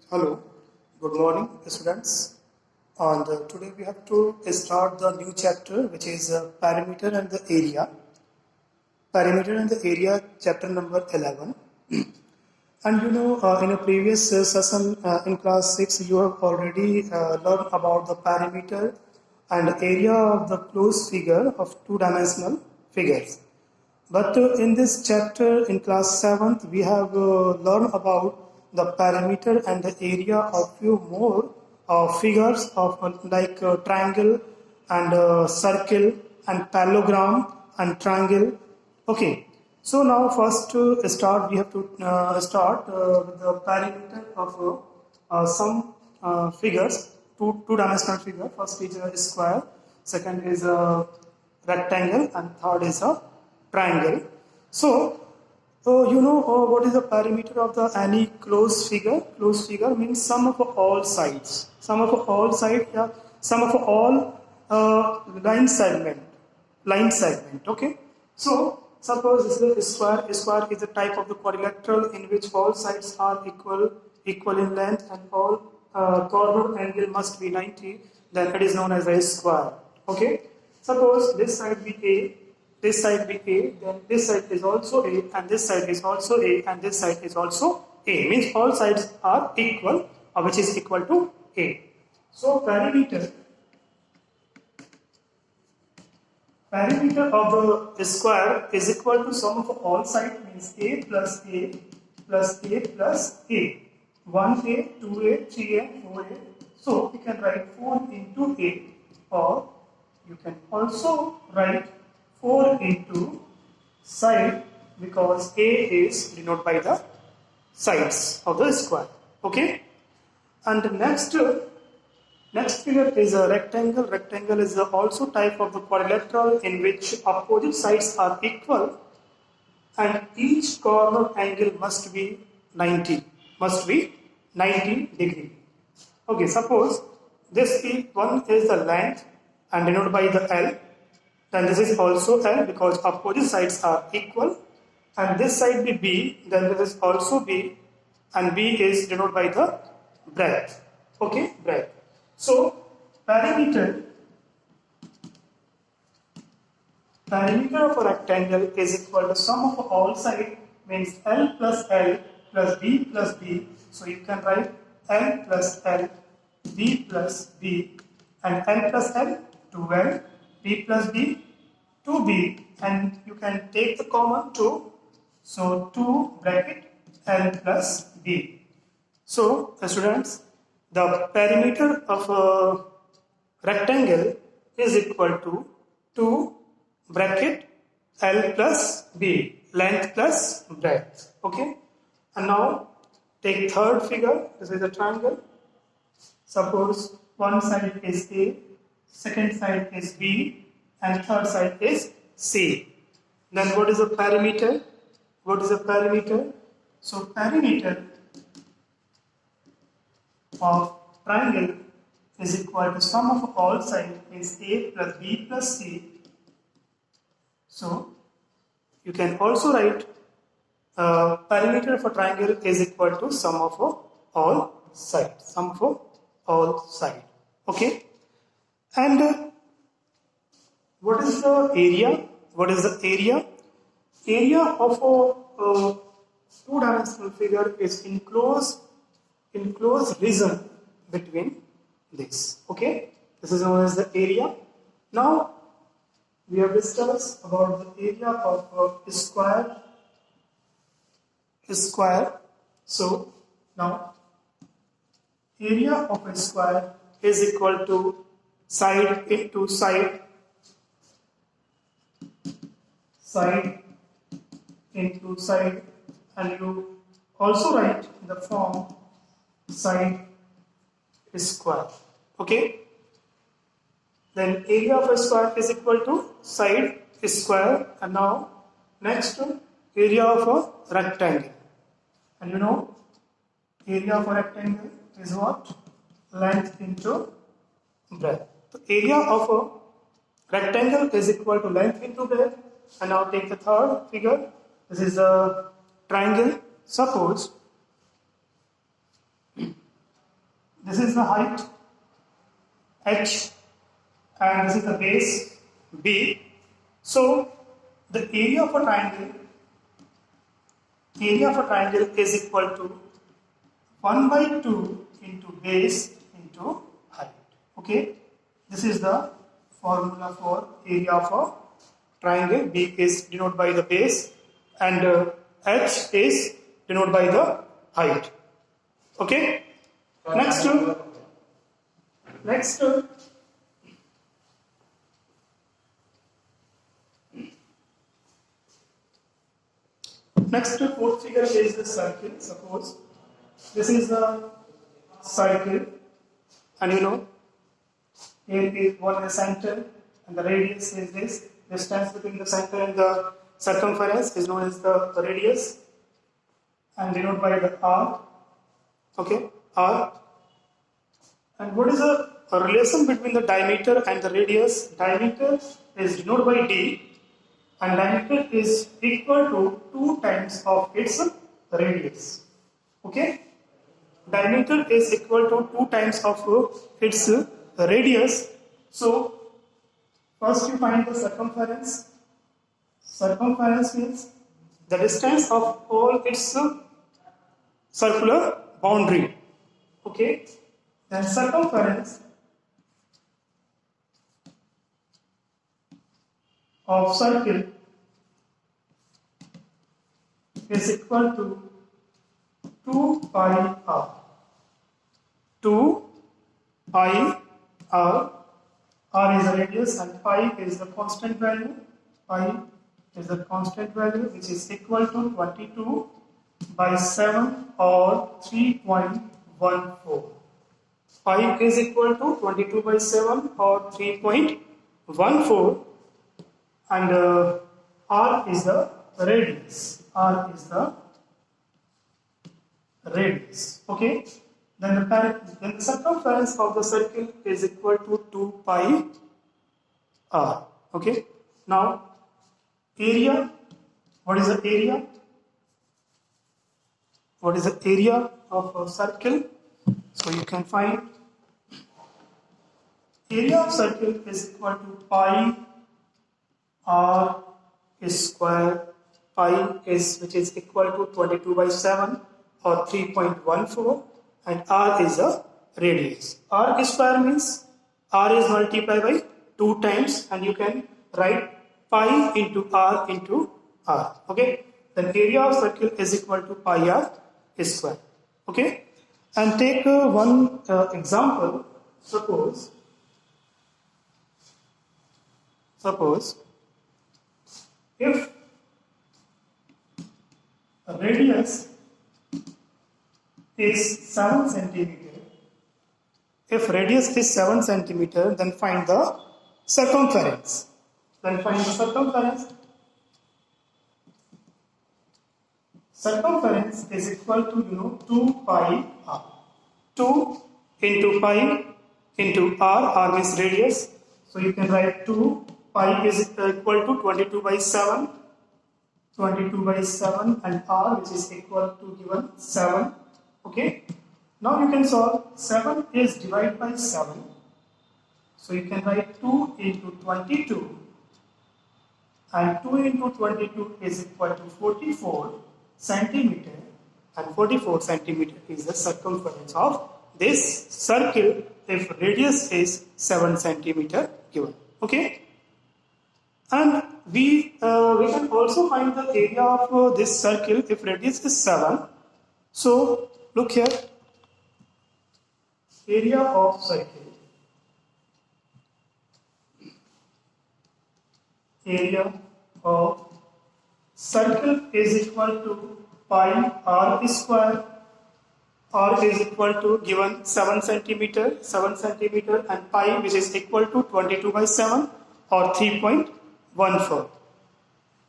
Hello, good morning, students. And today we have to start the new chapter, which is perimeter and the area. Perimeter and the area, chapter number 11. And in a previous session in class 6, you have already learned about the perimeter and area of the closed figure of two-dimensional figures. But in this chapter in class 7th, we have learned about the perimeter and the area of few more figures of like triangle and circle and parallelogram and triangle. Okay, so now first to start, we have to start with the perimeter of some figures, two-dimensional figure. First is a square, second is a rectangle, and third is a triangle. So, what is the perimeter of the any closed figure? Closed figure means sum of all sides. Sum of all sides, yeah. Sum of all line segment. Line segment. Okay. So, suppose this is a square. A square is a type of the quadrilateral in which all sides are equal in length, and all corner angle must be 90. Then it is known as a square. Okay. Suppose this side be A. This side be A, then this side is also A, and this side is also A, and this side is also A. Means all sides are equal, which is equal to A. So perimeter of the square is equal to sum of all sides, means A plus A plus A plus A. 1A, 2A, 3A, 4A. So we can write 4 into A, or you can also write 4 into side, because A is denoted by the sides of the square. Okay. And the next figure is a rectangle. Rectangle is also type of the quadrilateral in which opposite sides are equal, and each corner angle must be 90 degree. Okay. Suppose this one is the length and denoted by the L. Then this is also L, because opposite sides are equal, and this side be B, then this is also B, and B is denoted by the breadth. Okay, breadth. So perimeter of a rectangle is equal to sum of all sides, means L plus B plus B. So you can write L plus L, B plus B, and L plus L, 2L, B plus B, 2B, and you can take the common 2, so 2 bracket L plus B. So students, the perimeter of a rectangle is equal to 2 bracket L plus B, length plus breadth. Okay, and now take third figure. This is a triangle. Suppose one side is A, second side is B, and third side is C. Then what is the perimeter? What is the perimeter? So perimeter of triangle is equal to sum of all sides, is A plus B plus C. So you can also write perimeter of a triangle is equal to sum of all sides. Sum of all sides. Okay. And what is the area? What is the area? Area of a two-dimensional figure is enclosed region between this. Okay, this is known as the area. Now we have discussed about the area of a square. So now area of a square is equal to side into side into side, and you also write the form side square. Okay, then area of a square is equal to side square. And now next, area of a rectangle, and area of a rectangle is what? Length into breadth. The area of a rectangle is equal to length into breadth. And now take the third figure. This is a triangle. Suppose This is the height h, and this is the base b. So the area of a triangle is equal to 1 by 2 into base into height. Okay, this is the formula for area of a triangle. B is denoted by the base and h is denoted by the height. Okay, next to fourth figure is the circle. Suppose this is the circle, and here is one the center, and the radius is this. Distance between the center and the circumference is known as the radius, and denoted by the r. Okay, r. And what is a relation between the diameter and the radius? Diameter is denoted by d, and diameter is equal to 2 times of its radius. Okay, diameter is equal to 2 times of its radius. So first you find the circumference. Circumference means the distance of all its circular boundary. Okay, then circumference of circle is equal to 2 pi r. 2 pi r. R is the radius and pi is the constant value. Pi is the constant value, which is equal to 22 by 7 or 3.14. Pi is equal to 22 by 7 or 3.14, and r is the radius. R is the radius. Okay. Then the circumference of the circle is equal to 2 pi r. Okay. Now area. What is the area? What is the area of a circle? So you can find area of circle is equal to pi r square. Pi is which is equal to 22 by 7 or 3.14, and r is a radius. R square means r is multiplied by 2 times, and you can write pi into r into r. Okay, then area of circle is equal to pi r square. Okay, and take one example. Suppose if radius is 7 centimeter. If radius is 7 centimeter, then find the circumference. Circumference is equal to 2 pi r. 2 into pi into r. R means radius. So you can write 2 pi is equal to 22 by 7. 22 by 7 and r, which is equal to given 7. Okay. Now you can solve. 7 is divided by 7. So you can write 2 into 22. And 2 into 22 is equal to 44 centimeter. And 44 centimeter is the circumference of this circle if radius is 7 centimeter given. Okay. And we can also find the area of this circle if radius is 7. So look here, area of circle. Area of circle is equal to pi r square. R is equal to given 7 centimeter, and pi, which is equal to 22 by 7 or 3.14.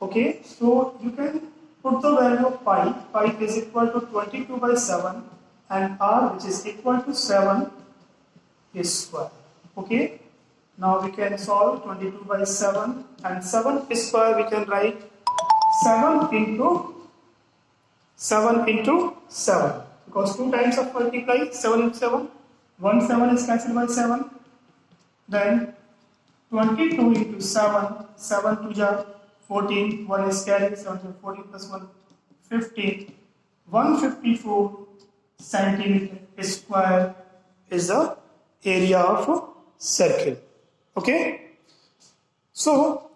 Okay, so you can put the value of pi. Pi is equal to 22 by 7 and r, which is equal to 7 square. Okay, now we can solve 22 by 7 and 7 square. We can write 7 into 7 because 2 times of multiply 7 into 7. 1 7 is cancelled by 7. Then 22 into 7, 7 to the 14, 1 is carried, 7 to 14 plus 1, 15. 154 centimeter square is the area of a circle. Okay? So,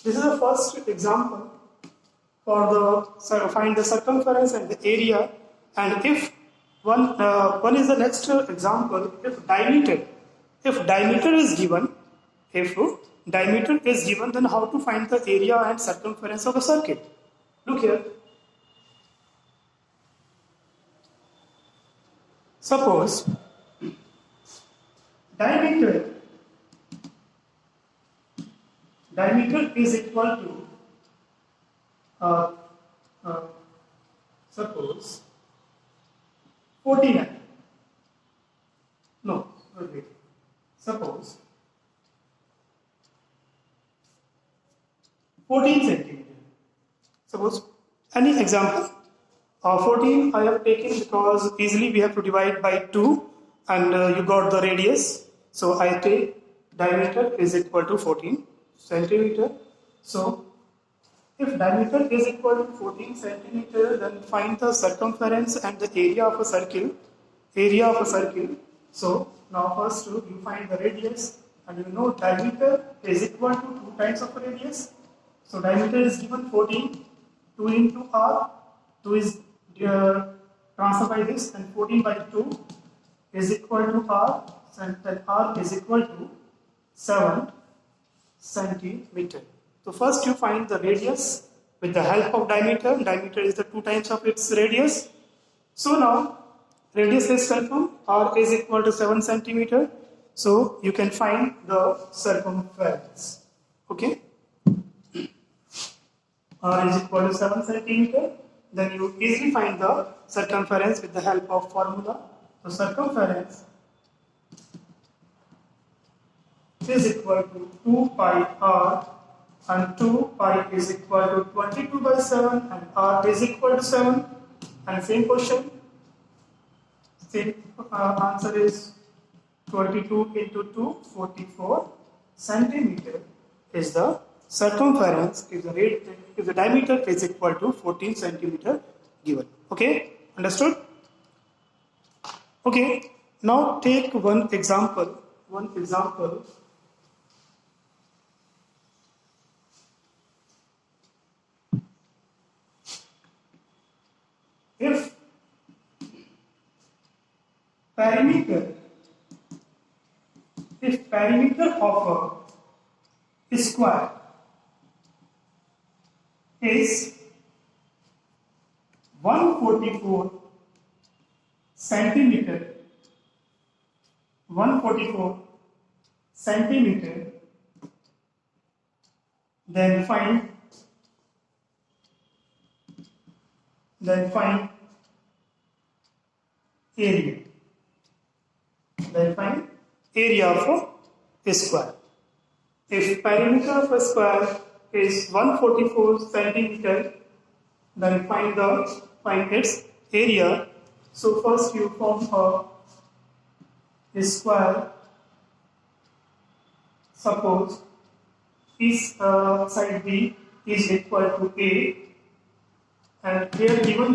this is the first example for the find the circumference and the area. And if one is the next example, if diameter is given, then how to find the area and circumference of a circuit? Look here. Suppose diameter is equal to suppose 49. No, wait. Suppose 14 centimeter. Suppose any example. 14 I have taken because easily we have to divide by 2 and you got the radius. So I take diameter is equal to 14 centimeter. So if diameter is equal to 14 centimeter, then find the circumference and the area of a circle. So now first you find the radius, and you know diameter is equal to 2 times of radius. So diameter is given 14, 2 into r, 2 is transferred by this, and 14 by 2 is equal to r, and then r is equal to 7 centimeter. So first you find the radius with the help of diameter. Diameter is the 2 times of its radius. So now radius is confirmed, r is equal to 7 centimeter. So you can find the circumference. Okay? R is equal to 7 centimeter. Then you easily find the circumference with the help of formula. So circumference is equal to 2 pi r, and 2 pi is equal to 22 by 7, and r is equal to 7. And same question, answer is 22 into 2, 44 centimeter is the circumference if the diameter is equal to 14 centimeter given. Okay, understood? Okay, now take one example. If perimeter of a square is 144 centimeter, then find area. Of a square. If perimeter of a square is 144 centimeter, then find its area. So first you form a square. Suppose each side B is equal to A, and here given